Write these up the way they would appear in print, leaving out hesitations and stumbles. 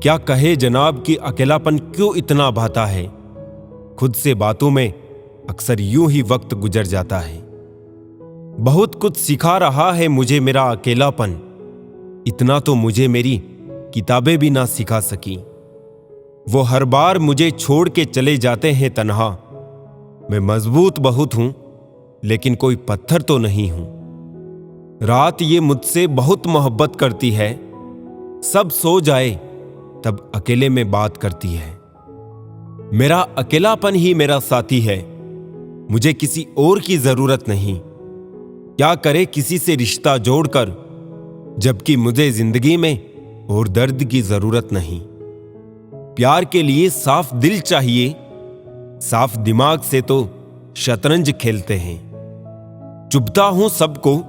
क्या कहे जनाब कि अकेलापन क्यों इतना भाता है। खुद से बातों में अक्सर यूं ही वक्त गुजर जाता है। बहुत कुछ सिखा रहा है मुझे मेरा अकेलापन, इतना तो मुझे मेरी किताबें भी ना सिखा सकी। वो हर बार मुझे छोड़ के चले जाते हैं तन्हा। मैं मजबूत बहुत हूं लेकिन कोई पत्थर तो नहीं हूं। रात ये मुझसे बहुत मोहब्बत करती है, सब सो जाए तब अकेले में बात करती है। मेरा अकेलापन ही मेरा साथी है, मुझे किसी और की जरूरत नहीं। क्या करे किसी से रिश्ता जोड़कर, जबकि मुझे जिंदगी में और दर्द की जरूरत नहीं। प्यार के लिए साफ दिल चाहिए, साफ दिमाग से तो शतरंज खेलते हैं। चुभता हूं सबको,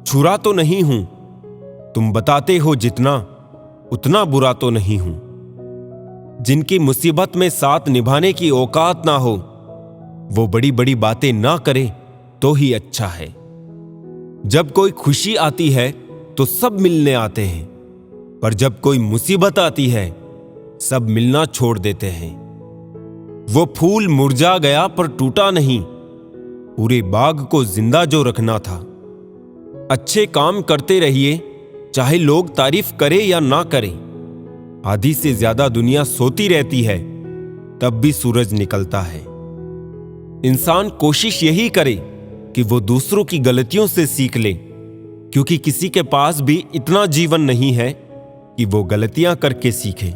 छुरा तो नहीं हूं। तुम बताते हो जितना उतना बुरा तो नहीं हूं। जिनकी मुसीबत में साथ निभाने की औकात ना हो, वो बड़ी बड़ी बातें ना करे तो ही अच्छा है। जब कोई खुशी आती है तो सब मिलने आते हैं, पर जब कोई मुसीबत आती है सब मिलना छोड़ देते हैं। वो फूल मुरझा गया पर टूटा नहीं, पूरे बाग को जिंदा जो रखना था। अच्छे काम करते रहिए, चाहे लोग तारीफ करे या ना करे। आधी से ज्यादा दुनिया सोती रहती है, तब भी सूरज निकलता है। इंसान कोशिश यही करे कि वो दूसरों की गलतियों से सीख ले, क्योंकि किसी के पास भी इतना जीवन नहीं है कि वो गलतियां करके सीखे।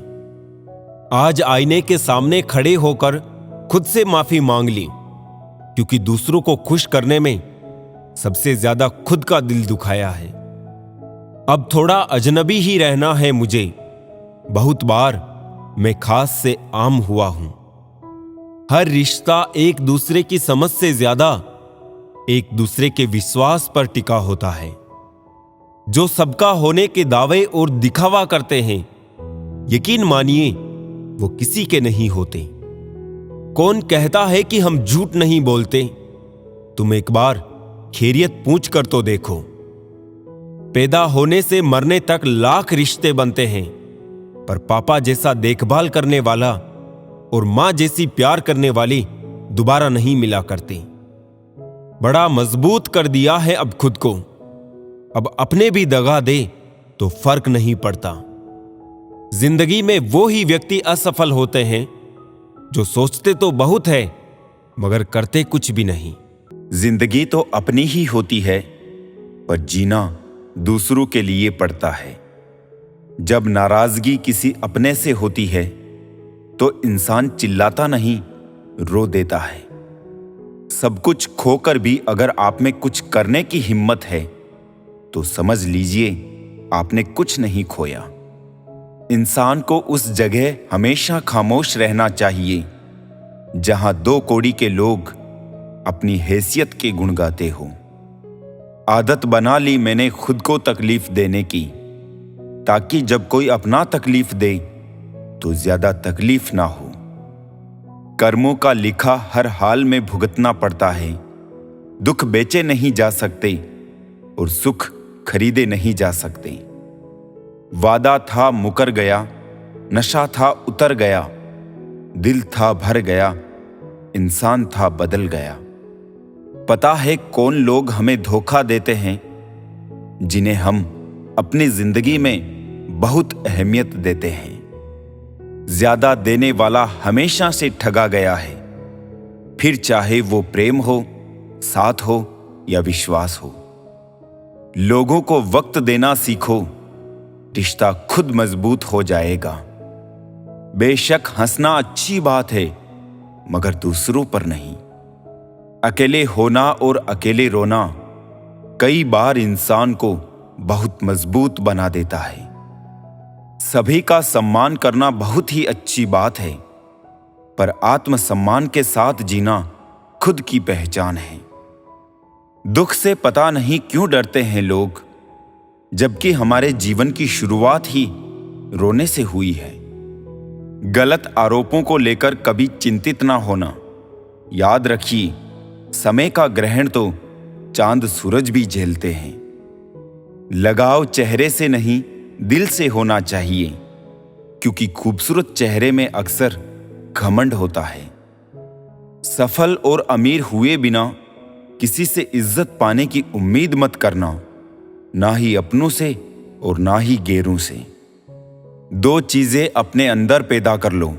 आज आईने के सामने खड़े होकर खुद से माफी मांग ली, क्योंकि दूसरों को खुश करने में सबसे ज्यादा खुद का दिल दुखाया है। अब थोड़ा अजनबी ही रहना है मुझे, बहुत बार मैं खास से आम हुआ हूं। हर रिश्ता एक दूसरे की समझ से ज्यादा एक दूसरे के विश्वास पर टिका होता है। जो सबका होने के दावे और दिखावा करते हैं, यकीन मानिए वो किसी के नहीं होते। कौन कहता है कि हम झूठ नहीं बोलते? तुम एक बार खैरियत पूछ कर तो देखो। पैदा होने से मरने तक लाख रिश्ते बनते हैं, पर पापा जैसा देखभाल करने वाला और मां जैसी प्यार करने वाली दोबारा नहीं मिला करती। बड़ा मजबूत कर दिया है अब खुद को, अब अपने भी दगा दे तो फर्क नहीं पड़ता। जिंदगी में वो ही व्यक्ति असफल होते हैं जो सोचते तो बहुत है मगर करते कुछ भी नहीं। जिंदगी तो अपनी ही होती है, पर जीना दूसरों के लिए पड़ता है। जब नाराजगी किसी अपने से होती है तो इंसान चिल्लाता नहीं, रो देता है। सब कुछ खोकर भी अगर आप में कुछ करने की हिम्मत है तो समझ लीजिए आपने कुछ नहीं खोया। इंसान को उस जगह हमेशा खामोश रहना चाहिए जहां दो कौड़ी के लोग अपनी हैसियत के गुण गाते हो। आदत बना ली मैंने खुद को तकलीफ देने की, ताकि जब कोई अपना तकलीफ दे तो ज्यादा तकलीफ ना हो। कर्मों का लिखा हर हाल में भुगतना पड़ता है। दुख बेचे नहीं जा सकते और सुख खरीदे नहीं जा सकते। वादा था मुकर गया, नशा था उतर गया, दिल था भर गया, इंसान था बदल गया। पता है कौन लोग हमें धोखा देते हैं, जिन्हें हम अपनी जिंदगी में बहुत अहमियत देते हैं। ज्यादा देने वाला हमेशा से ठगा गया है, फिर चाहे वो प्रेम हो, साथ हो या विश्वास हो। लोगों को वक्त देना सीखो, रिश्ता खुद मजबूत हो जाएगा। बेशक हंसना अच्छी बात है, मगर दूसरों पर नहीं। अकेले होना और अकेले रोना कई बार इंसान को बहुत मजबूत बना देता है। सभी का सम्मान करना बहुत ही अच्छी बात है, पर आत्मसम्मान के साथ जीना खुद की पहचान है। दुख से पता नहीं क्यों डरते हैं लोग, जबकि हमारे जीवन की शुरुआत ही रोने से हुई है। गलत आरोपों को लेकर कभी चिंतित ना होना। याद रखिए, समय का ग्रहण तो चांद सूरज भी झेलते हैं। लगाव चेहरे से नहीं, दिल से होना चाहिए, क्योंकि खूबसूरत चेहरे में अक्सर घमंड होता है। सफल और अमीर हुए बिना किसी से इज्जत पाने की उम्मीद मत करना, ना ही अपनों से और ना ही गैरों से। दो चीजें अपने अंदर पैदा कर लो,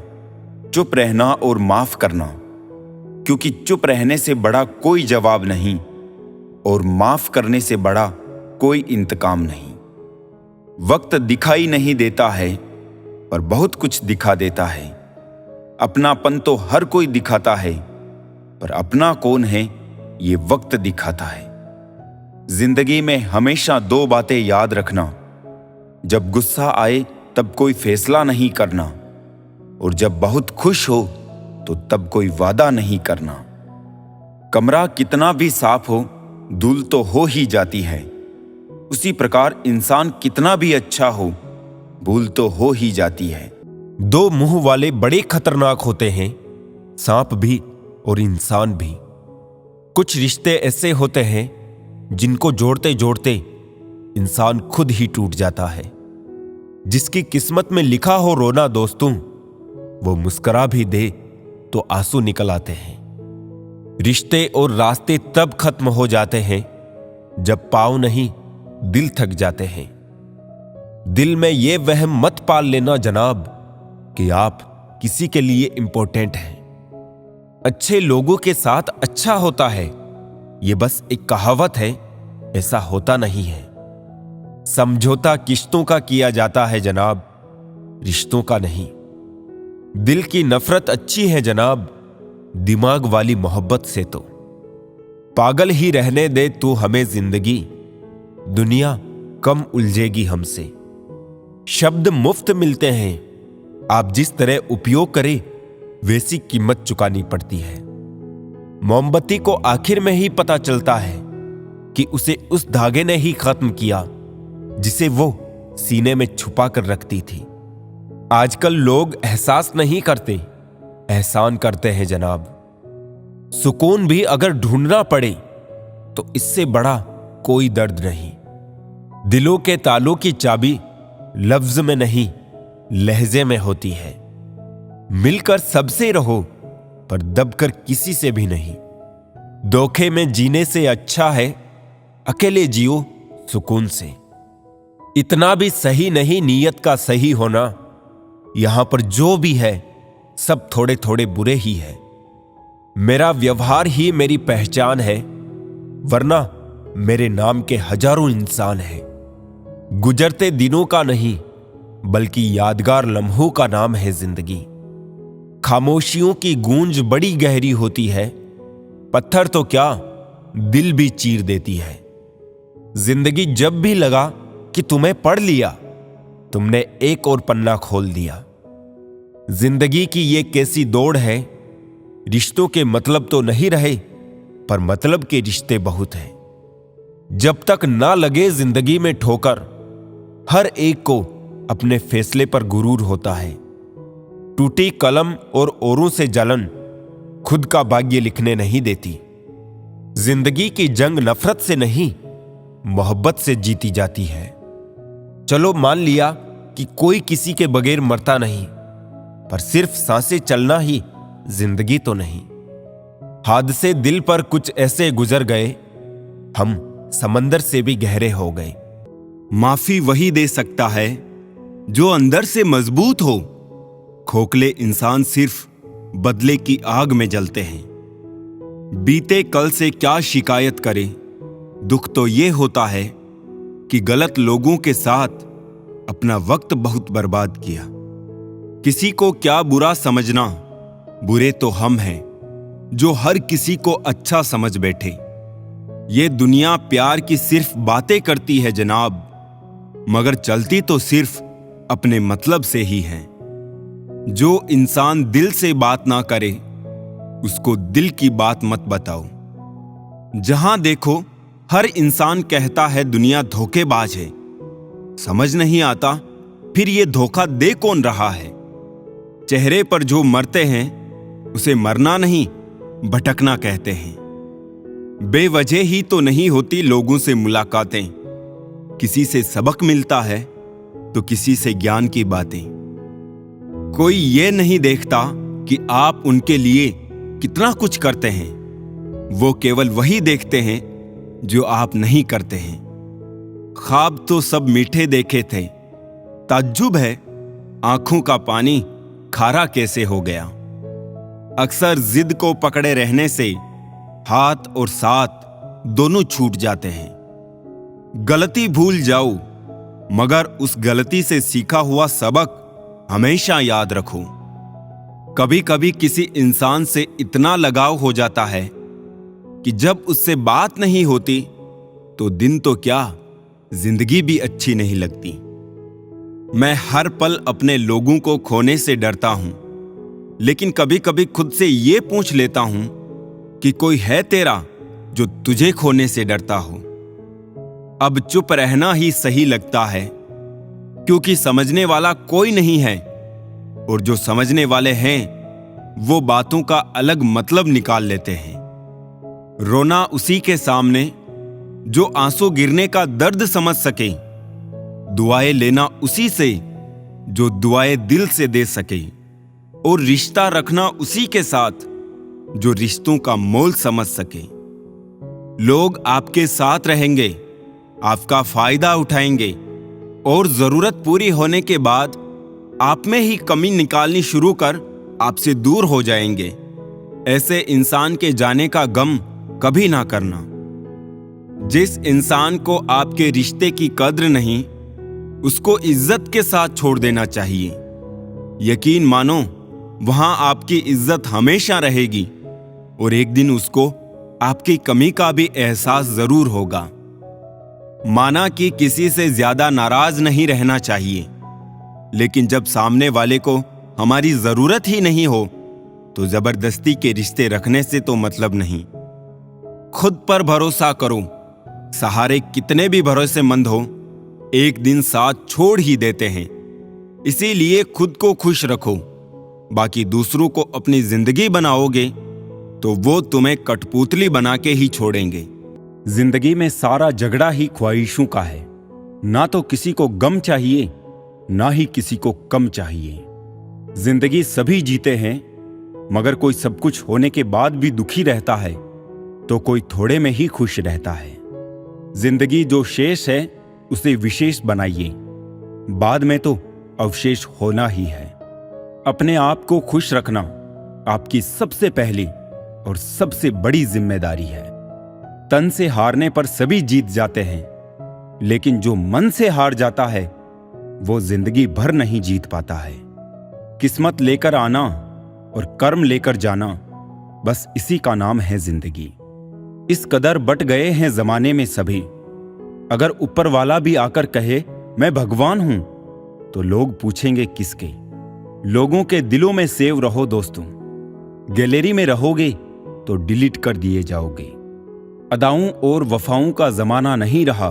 चुप रहना और माफ करना, क्योंकि चुप रहने से बड़ा कोई जवाब नहीं और माफ करने से बड़ा कोई इंतकाम नहीं। वक्त दिखाई नहीं देता है पर बहुत कुछ दिखा देता है। अपनापन तो हर कोई दिखाता है, पर अपना कौन है ये वक्त दिखाता है। जिंदगी में हमेशा दो बातें याद रखना, जब गुस्सा आए तब कोई फैसला नहीं करना, और जब बहुत खुश हो तो तब कोई वादा नहीं करना। कमरा कितना भी साफ हो, धूल तो हो ही जाती है। उसी प्रकार इंसान कितना भी अच्छा हो, भूल तो हो ही जाती है। दो मुंह वाले बड़े खतरनाक होते हैं, सांप भी और इंसान भी। कुछ रिश्ते ऐसे होते हैं जिनको जोड़ते जोड़ते इंसान खुद ही टूट जाता है। जिसकी किस्मत में लिखा हो रोना दोस्तों, वो मुस्कुरा भी दे तो आंसू निकल आते हैं। रिश्ते और रास्ते तब खत्म हो जाते हैं जब पांव नहीं दिल थक जाते हैं। दिल में ये वहम मत पाल लेना जनाब कि आप किसी के लिए इंपॉर्टेंट हैं। अच्छे लोगों के साथ अच्छा होता है, ये बस एक कहावत है, ऐसा होता नहीं है। समझौता किश्तों का किया जाता है जनाब, रिश्तों का नहीं। दिल की नफरत अच्छी है जनाब, दिमाग वाली मोहब्बत से तो। पागल ही रहने दे तू हमें जिंदगी, दुनिया कम उलझेगी हमसे। शब्द मुफ्त मिलते हैं, आप जिस तरह उपयोग करें वैसी कीमत चुकानी पड़ती है। मोमबत्ती को आखिर में ही पता चलता है कि उसे उस धागे ने ही खत्म किया जिसे वो सीने में छुपा कर रखती थी। आजकल लोग एहसास नहीं करते, एहसान करते हैं जनाब। सुकून भी अगर ढूंढना पड़े तो इससे बड़ा कोई दर्द नहीं। दिलों के तालों की चाबी लफ्ज में नहीं लहजे में होती है। मिलकर सबसे रहो पर दबकर किसी से भी नहीं। धोखे में जीने से अच्छा है अकेले जियो सुकून से। इतना भी सही नहीं नीयत का सही होना, यहां पर जो भी है सब थोड़े थोड़े बुरे ही है। मेरा व्यवहार ही मेरी पहचान है, वरना मेरे नाम के हजारों इंसान हैं। गुजरते दिनों का नहीं बल्कि यादगार लम्हों का नाम है जिंदगी। खामोशियों की गूंज बड़ी गहरी होती है, पत्थर तो क्या दिल भी चीर देती है। जिंदगी जब भी लगा कि तुम्हें पढ़ लिया, तुमने एक और पन्ना खोल दिया। जिंदगी की ये कैसी दौड़ है, रिश्तों के मतलब तो नहीं रहे पर मतलब के रिश्ते बहुत हैं। जब तक ना लगे जिंदगी में ठोकर, हर एक को अपने फैसले पर गुरूर होता है। टूटी कलम और औरों से जलन खुद का भाग्य लिखने नहीं देती। जिंदगी की जंग नफरत से नहीं मोहब्बत से जीती जाती है। चलो मान लिया कि कोई किसी के बगैर मरता नहीं, पर सिर्फ सांसें चलना ही जिंदगी तो नहीं। हादसे दिल पर कुछ ऐसे गुजर गए, हम समंदर से भी गहरे हो गए। माफी वही दे सकता है जो अंदर से मजबूत हो। खोखले इंसान सिर्फ बदले की आग में जलते हैं। बीते कल से क्या शिकायत करे, दुख तो ये होता है कि गलत लोगों के साथ अपना वक्त बहुत बर्बाद किया। किसी को क्या बुरा समझना, बुरे तो हम हैं जो हर किसी को अच्छा समझ बैठे। ये दुनिया प्यार की सिर्फ बातें करती है जनाब, मगर चलती तो सिर्फ अपने मतलब से ही है। जो इंसान दिल से बात ना करे उसको दिल की बात मत बताओ। जहां देखो हर इंसान कहता है दुनिया धोखेबाज है। समझ नहीं आता फिर ये धोखा दे कौन रहा है। चेहरे पर जो मरते हैं उसे मरना नहीं भटकना कहते हैं। बेवजह ही तो नहीं होती लोगों से मुलाकातें। किसी से सबक मिलता है तो किसी से ज्ञान की बातें। कोई ये नहीं देखता कि आप उनके लिए कितना कुछ करते हैं। वो केवल वही देखते हैं जो आप नहीं करते हैं। ख्वाब तो सब मीठे देखे थे, ताज्जुब है आंखों का पानी खारा कैसे हो गया। अक्सर जिद को पकड़े रहने से हाथ और साथ दोनों छूट जाते हैं। गलती भूल जाओ, मगर उस गलती से सीखा हुआ सबक हमेशा याद रखो। कभी कभी किसी इंसान से इतना लगाव हो जाता है कि जब उससे बात नहीं होती तो दिन तो क्या, जिंदगी भी अच्छी नहीं लगती। मैं हर पल अपने लोगों को खोने से डरता हूं, लेकिन कभी कभी खुद से ये पूछ लेता हूं कि कोई है तेरा जो तुझे खोने से डरता हो। अब चुप रहना ही सही लगता है, क्योंकि समझने वाला कोई नहीं है, और जो समझने वाले हैं वो बातों का अलग मतलब निकाल लेते हैं। रोना उसी के सामने जो आंसू गिरने का दर्द समझ सके, दुआएं लेना उसी से जो दुआएं दिल से दे सके, और रिश्ता रखना उसी के साथ जो रिश्तों का मोल समझ सके। लोग आपके साथ रहेंगे, आपका फायदा उठाएंगे, और जरूरत पूरी होने के बाद आप में ही कमी निकालनी शुरू कर आपसे दूर हो जाएंगे। ऐसे इंसान के जाने का गम कभी ना करना। जिस इंसान को आपके रिश्ते की कद्र नहीं, उसको इज्जत के साथ छोड़ देना चाहिए। यकीन मानो, वहां आपकी इज्जत हमेशा रहेगी, और एक दिन उसको आपकी कमी का भी एहसास जरूर होगा। माना कि किसी से ज्यादा नाराज नहीं रहना चाहिए, लेकिन जब सामने वाले को हमारी जरूरत ही नहीं हो तो जबरदस्ती के रिश्ते रखने से तो मतलब नहीं। खुद पर भरोसा करो। सहारे कितने भी भरोसेमंद हो, एक दिन साथ छोड़ ही देते हैं। इसीलिए खुद को खुश रखो। बाकी दूसरों को अपनी जिंदगी बनाओगे तो वो तुम्हें कठपुतली बना के ही छोड़ेंगे। जिंदगी में सारा झगड़ा ही ख्वाहिशों का है। ना तो किसी को गम चाहिए, ना ही किसी को कम चाहिए। जिंदगी सभी जीते हैं, मगर कोई सब कुछ होने के बाद भी दुखी रहता है तो कोई थोड़े में ही खुश रहता है। जिंदगी जो शेष है उसे विशेष बनाइए, बाद में तो अवशेष होना ही है। अपने आप को खुश रखना आपकी सबसे पहली और सबसे बड़ी जिम्मेदारी है। तन से हारने पर सभी जीत जाते हैं, लेकिन जो मन से हार जाता है वो जिंदगी भर नहीं जीत पाता है। किस्मत लेकर आना और कर्म लेकर जाना, बस इसी का नाम है जिंदगी। इस कदर बट गए हैं जमाने में सभी। अगर ऊपर वाला भी आकर कहे मैं भगवान हूं, तो लोग पूछेंगे किसके। लोगों के दिलों में सेव रहो दोस्तों। गैलरी में रहोगे तो डिलीट कर दिए जाओगे। अदाओं और वफाओं का जमाना नहीं रहा।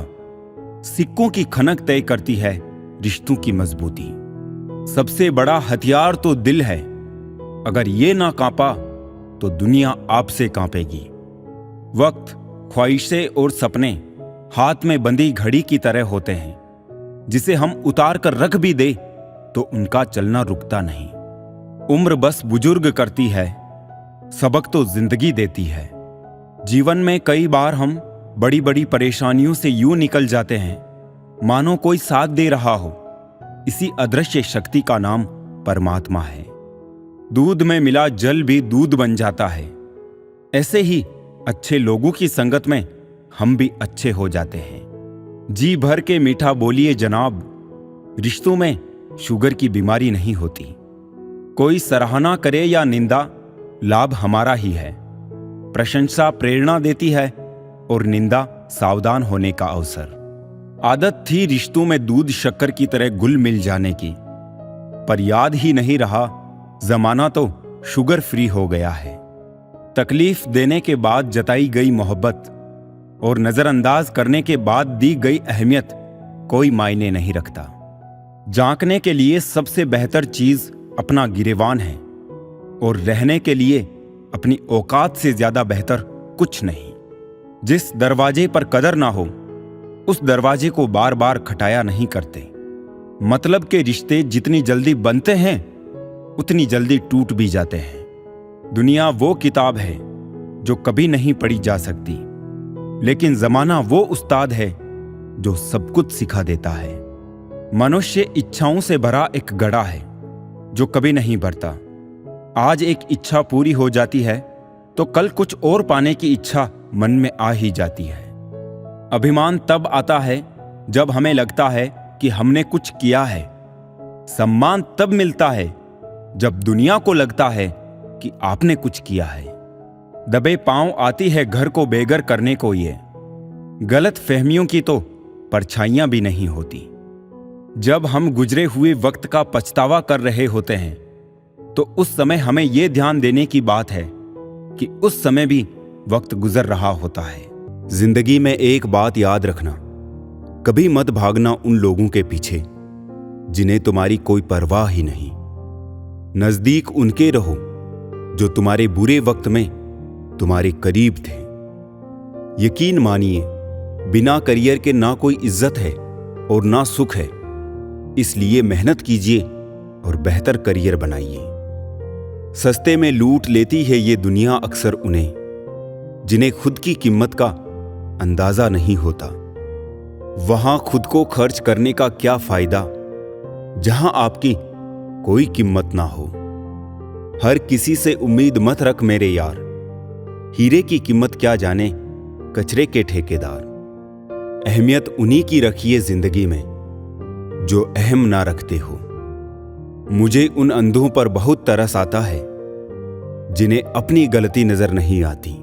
सिक्कों की खनक तय करती है रिश्तों की मजबूती। सबसे बड़ा हथियार तो दिल है। अगर ये ना कांपा तो दुनिया आपसे कांपेगी। वक्त, ख्वाहिशें और सपने हाथ में बंधी घड़ी की तरह होते हैं, जिसे हम उतार कर रख भी दे तो उनका चलना रुकता नहीं। उम्र बस बुजुर्ग करती है, सबक तो जिंदगी देती है। जीवन में कई बार हम बड़ी बड़ी परेशानियों से यूं निकल जाते हैं मानो कोई साथ दे रहा हो। इसी अदृश्य शक्ति का नाम परमात्मा है। दूध में मिला जल भी दूध बन जाता है। ऐसे ही अच्छे लोगों की संगत में हम भी अच्छे हो जाते हैं। जी भर के मीठा बोलिए जनाब, रिश्तों में शुगर की बीमारी नहीं होती। कोई सराहना करे या निंदा, लाभ हमारा ही है। प्रशंसा प्रेरणा देती है और निंदा सावधान होने का अवसर। आदत थी रिश्तों में दूध शक्कर की तरह घुल मिल जाने की, पर याद ही नहीं रहा जमाना तो शुगर फ्री हो गया है। तकलीफ देने के बाद जताई गई मोहब्बत और नजरअंदाज करने के बाद दी गई अहमियत कोई मायने नहीं रखता। जांकने के लिए सबसे बेहतर चीज अपना गिरेवान है, और रहने के लिए अपनी औकात से ज्यादा बेहतर कुछ नहीं। जिस दरवाजे पर कदर ना हो, उस दरवाजे को बार बार खटाया नहीं करते। मतलब के रिश्ते जितनी जल्दी बनते हैं उतनी जल्दी टूट भी जाते हैं। दुनिया वो किताब है जो कभी नहीं पढ़ी जा सकती, लेकिन जमाना वो उस्ताद है जो सब कुछ सिखा देता है। मनुष्य इच्छाओं से भरा एक घड़ा है जो कभी नहीं भरता। आज एक इच्छा पूरी हो जाती है तो कल कुछ और पाने की इच्छा मन में आ ही जाती है। अभिमान तब आता है जब हमें लगता है कि हमने कुछ किया है। सम्मान तब मिलता है जब दुनिया को लगता है कि आपने कुछ किया है। दबे पांव आती है घर को बेघर करने को। ये गलत फहमियों की तो परछाइयां भी नहीं होती। जब हम गुजरे हुए वक्त का पछतावा कर रहे होते हैं तो उस समय हमें यह ध्यान देने की बात है कि उस समय भी वक्त गुजर रहा होता है। जिंदगी में एक बात याद रखना, कभी मत भागना उन लोगों के पीछे जिन्हें तुम्हारी कोई परवाह ही नहीं। नजदीक उनके रहो जो तुम्हारे बुरे वक्त में तुम्हारे करीब थे। यकीन मानिए, बिना करियर के ना कोई इज्जत है और ना सुख है। इसलिए मेहनत कीजिए और बेहतर करियर बनाइए। सस्ते में लूट लेती है ये दुनिया अक्सर उन्हें जिन्हें खुद की कीमत का अंदाजा नहीं होता। वहां खुद को खर्च करने का क्या फायदा जहां आपकी कोई कीमत ना हो। हर किसी से उम्मीद मत रख मेरे यार, हीरे की कीमत क्या जाने कचरे के ठेकेदार। अहमियत उन्हीं की रखिए जिंदगी में जो अहम ना रखते हो। मुझे उन अंधों पर बहुत तरस आता है जिन्हें अपनी गलती नजर नहीं आती।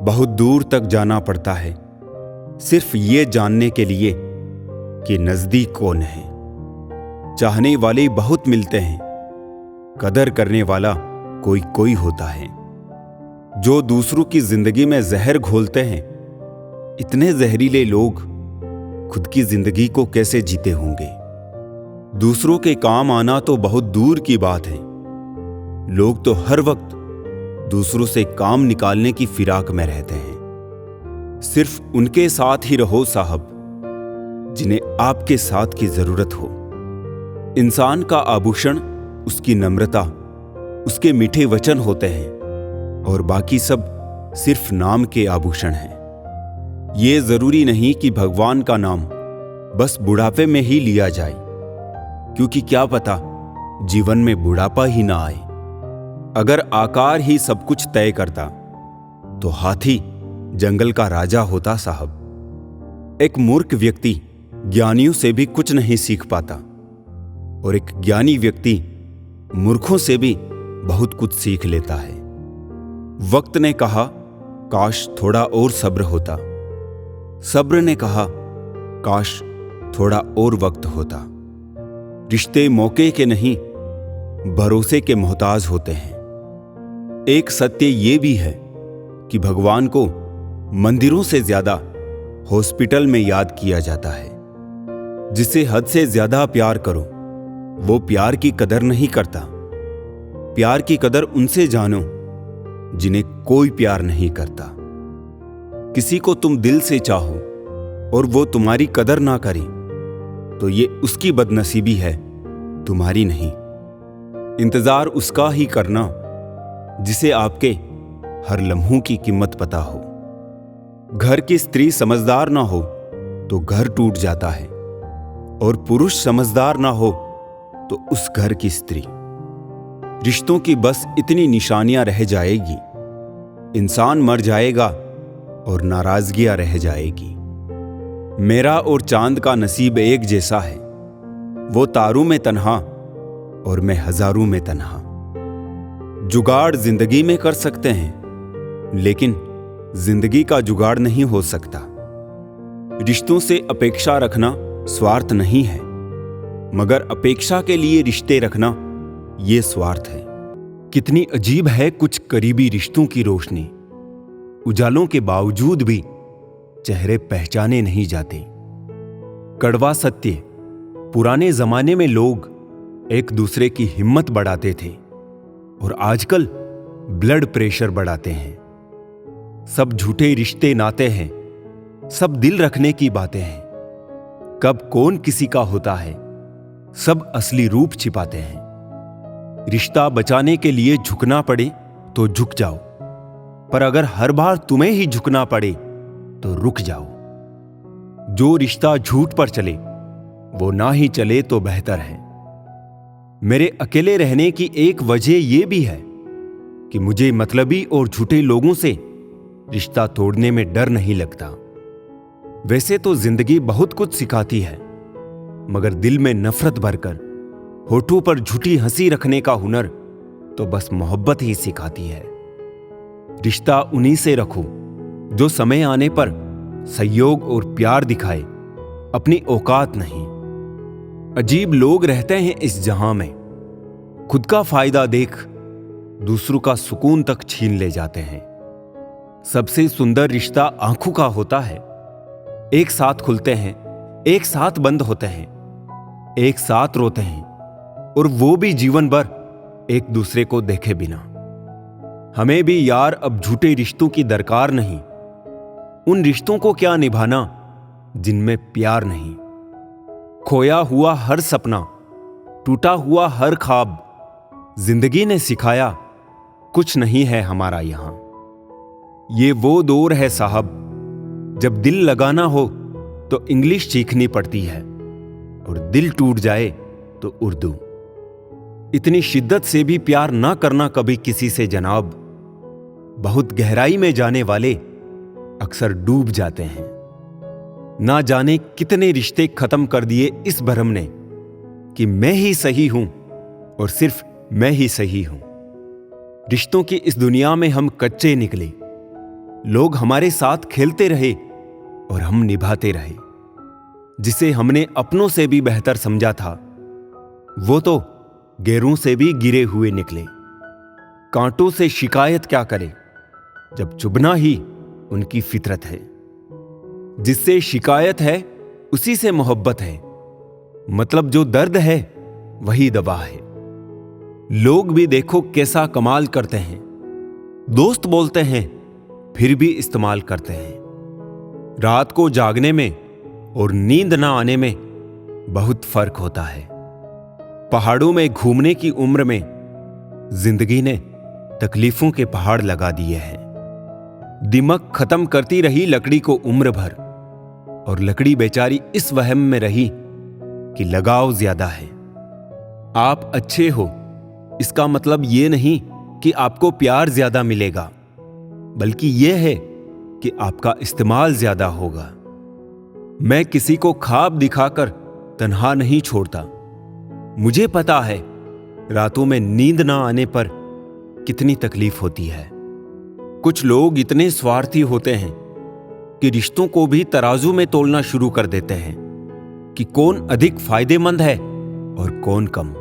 बहुत दूर तक जाना पड़ता है सिर्फ ये जानने के लिए कि नजदीक कौन है। चाहने वाले बहुत मिलते हैं, कदर करने वाला कोई कोई होता है। जो दूसरों की जिंदगी में जहर घोलते हैं, इतने जहरीले लोग खुद की जिंदगी को कैसे जीते होंगे। दूसरों के काम आना तो बहुत दूर की बात है। लोग तो हर वक्त दूसरों से काम निकालने की फिराक में रहते हैं। सिर्फ उनके साथ ही रहो साहब जिन्हें आपके साथ की जरूरत हो। इंसान का आभूषण उसकी नम्रता, उसके मीठे वचन होते हैं और बाकी सब सिर्फ नाम के आभूषण हैं। ये जरूरी नहीं कि भगवान का नाम बस बुढ़ापे में ही लिया जाए, क्योंकि क्या पता जीवन में बुढ़ापा ही ना आए। अगर आकार ही सब कुछ तय करता तो हाथी जंगल का राजा होता साहब। एक मूर्ख व्यक्ति ज्ञानियों से भी कुछ नहीं सीख पाता और एक ज्ञानी व्यक्ति मूर्खों से भी बहुत कुछ सीख लेता है। वक्त ने कहा काश थोड़ा और सब्र होता। सब्र ने कहा काश थोड़ा और वक्त होता। रिश्ते मौके के नहीं भरोसे के मोहताज होते हैं। एक सत्य यह भी है कि भगवान को मंदिरों से ज्यादा हॉस्पिटल में याद किया जाता है। जिसे हद से ज्यादा प्यार करो वो प्यार की कदर नहीं करता। प्यार की कदर उनसे जानो जिन्हें कोई प्यार नहीं करता। किसी को तुम दिल से चाहो और वो तुम्हारी कदर ना करे तो ये उसकी बदनसीबी है, तुम्हारी नहीं। इंतजार उसका ही करना जिसे आपके हर लम्हों की कीमत पता हो। घर की स्त्री समझदार ना हो तो घर टूट जाता है और पुरुष समझदार ना हो तो उस घर की स्त्री। रिश्तों की बस इतनी निशानियां रह जाएगी, इंसान मर जाएगा और नाराजगियां रह जाएगी। मेरा और चांद का नसीब एक जैसा है, वो तारों में तन्हा और मैं हजारों में तन्हा। जुगाड़ जिंदगी में कर सकते हैं लेकिन जिंदगी का जुगाड़ नहीं हो सकता। रिश्तों से अपेक्षा रखना स्वार्थ नहीं है, मगर अपेक्षा के लिए रिश्ते रखना ये स्वार्थ है। कितनी अजीब है कुछ करीबी रिश्तों की रोशनी। उजालों के बावजूद भी चेहरे पहचाने नहीं जाते। कड़वा सत्य, पुराने जमाने में लोग एक दूसरे की हिम्मत बढ़ाते थे और आजकल ब्लड प्रेशर बढ़ाते हैं। सब झूठे रिश्ते नाते हैं, सब दिल रखने की बातें हैं। कब कौन किसी का होता है, सब असली रूप छिपाते हैं। रिश्ता बचाने के लिए झुकना पड़े तो झुक जाओ, पर अगर हर बार तुम्हें ही झुकना पड़े तो रुक जाओ। जो रिश्ता झूठ पर चले वो ना ही चले तो बेहतर है। मेरे अकेले रहने की एक वजह यह भी है कि मुझे मतलबी और झूठे लोगों से रिश्ता तोड़ने में डर नहीं लगता। वैसे तो जिंदगी बहुत कुछ सिखाती है, मगर दिल में नफरत भरकर होठों पर झूठी हंसी रखने का हुनर तो बस मोहब्बत ही सिखाती है। रिश्ता उन्हीं से रखो जो समय आने पर सहयोग और प्यार दिखाए, अपनी औकात नहीं। अजीब लोग रहते हैं इस जहां में, खुद का फायदा देख दूसरों का सुकून तक छीन ले जाते हैं। सबसे सुंदर रिश्ता आंखों का होता है। एक साथ खुलते हैं, एक साथ बंद होते हैं, एक साथ रोते हैं, और वो भी जीवन भर एक दूसरे को देखे बिना। हमें भी यार अब झूठे रिश्तों की दरकार नहीं। उन रिश्तों को क्या निभाना जिनमें प्यार नहीं। खोया हुआ हर सपना, टूटा हुआ हर ख्वाब, जिंदगी ने सिखाया कुछ नहीं है हमारा यहां। ये वो दौर है साहब, जब दिल लगाना हो तो इंग्लिश सीखनी पड़ती है, और दिल टूट जाए तो उर्दू। इतनी शिद्दत से भी प्यार ना करना कभी किसी से जनाब। बहुत गहराई में जाने वाले अक्सर डूब जाते हैं। ना जाने कितने रिश्ते खत्म कर दिए इस भ्रम ने कि मैं ही सही हूं और सिर्फ मैं ही सही हूं। रिश्तों की इस दुनिया में हम कच्चे निकले। लोग हमारे साथ खेलते रहे और हम निभाते रहे। जिसे हमने अपनों से भी बेहतर समझा था वो तो गैरों से भी गिरे हुए निकले। कांटों से शिकायत क्या करे जब चुभना ही उनकी फितरत है। जिससे शिकायत है उसी से मोहब्बत है। मतलब जो दर्द है वही दवा है। लोग भी देखो कैसा कमाल करते हैं। दोस्त बोलते हैं फिर भी इस्तेमाल करते हैं। रात को जागने में और नींद ना आने में बहुत फर्क होता है। पहाड़ों में घूमने की उम्र में जिंदगी ने तकलीफों के पहाड़ लगा दिए हैं। दिमक खत्म करती रही लकड़ी को उम्र भर, और लकड़ी बेचारी इस वहम में रही कि लगाव ज्यादा है। आप अच्छे हो इसका मतलब यह नहीं कि आपको प्यार ज्यादा मिलेगा, बल्कि यह है कि आपका इस्तेमाल ज्यादा होगा। मैं किसी को ख्वाब दिखाकर तन्हा नहीं छोड़ता। मुझे पता है रातों में नींद ना आने पर कितनी तकलीफ होती है। कुछ लोग इतने स्वार्थी होते हैं कि रिश्तों को भी तराजू में तोलना शुरू कर देते हैं कि कौन अधिक फायदेमंद है और कौन कम।